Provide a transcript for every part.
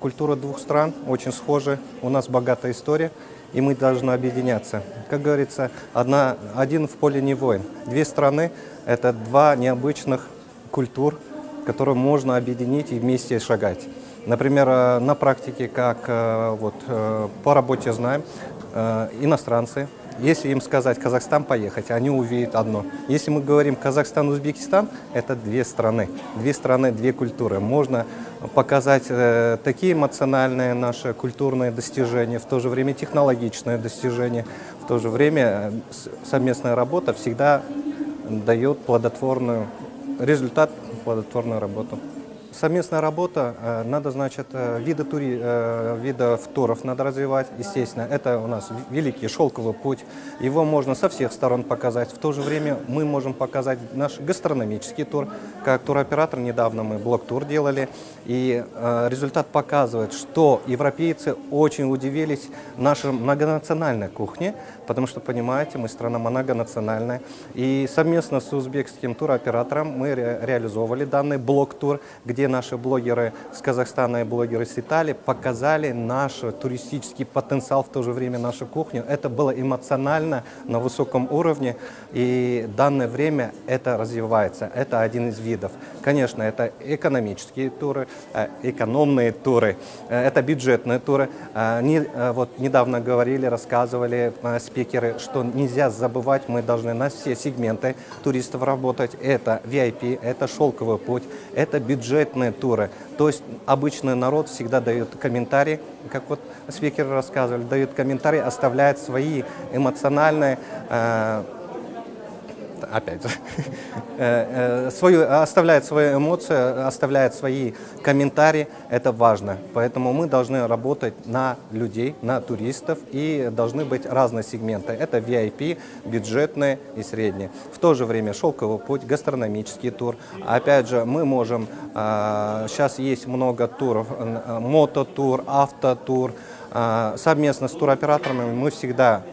культура двух стран очень схожа, у нас богатая история, и мы должны объединяться. Как говорится, один в поле не воин. Две страны – это два необычных культур, которые можно объединить и вместе шагать. Например, на практике, как по работе знаем, иностранцы, если им сказать «Казахстан поехать», они увидят одно. Если мы говорим «Казахстан-Узбекистан», это две страны, две культуры. Можно показать такие эмоциональные наши культурные достижения, в то же время технологичные достижения, в то же время совместная работа всегда дает плодотворный результат, плодотворную работу. Совместная работа, надо, значит, видов туров надо развивать, естественно. Это у нас великий шелковый путь, его можно со всех сторон показать. В то же время мы можем показать наш гастрономический тур. Как туроператор недавно мы блок-тур делали, и результат показывает, что европейцы очень удивились нашей многонациональной кухне, потому что, понимаете, мы страна многонациональная. И совместно с узбекским туроператором мы реализовывали данный блок-тур, где наши блогеры с Казахстана и блогеры с Италии показали наш туристический потенциал, в то же время нашу кухню. Это было эмоционально на высоком уровне, и в данное время это развивается. Это один из видов. Конечно, это экономические туры, экономные туры, это бюджетные туры. Недавно говорили, рассказывали спикеры, что нельзя забывать, мы должны на все сегменты туристов работать. Это VIP, это шелковый путь, это бюджетные туры. То есть обычный народ всегда дает комментарии, как вот спикеры рассказывали, дают комментарии, оставляет свои эмоциональные, оставляет свои эмоции, оставляет свои комментарии. Это важно. Поэтому мы должны работать на людей, на туристов, и должны быть разные сегменты. Это VIP, бюджетные и средние. В то же время шелковый путь, гастрономический тур. Опять же, мы можем, сейчас есть много туров, мототур, автотур. Совместно с туроператорами мы всегда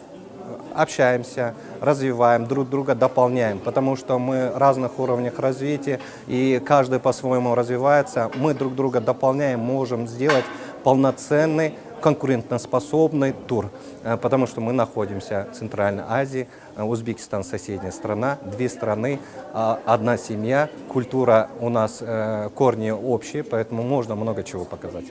общаемся, развиваем, друг друга дополняем, потому что мы в разных уровнях развития, и каждый по-своему развивается. Мы друг друга дополняем, можем сделать полноценный, конкурентоспособный тур, потому что мы находимся в Центральной Азии, Узбекистан соседняя страна, две страны, одна семья, культура у нас, корни общие, поэтому можно много чего показать.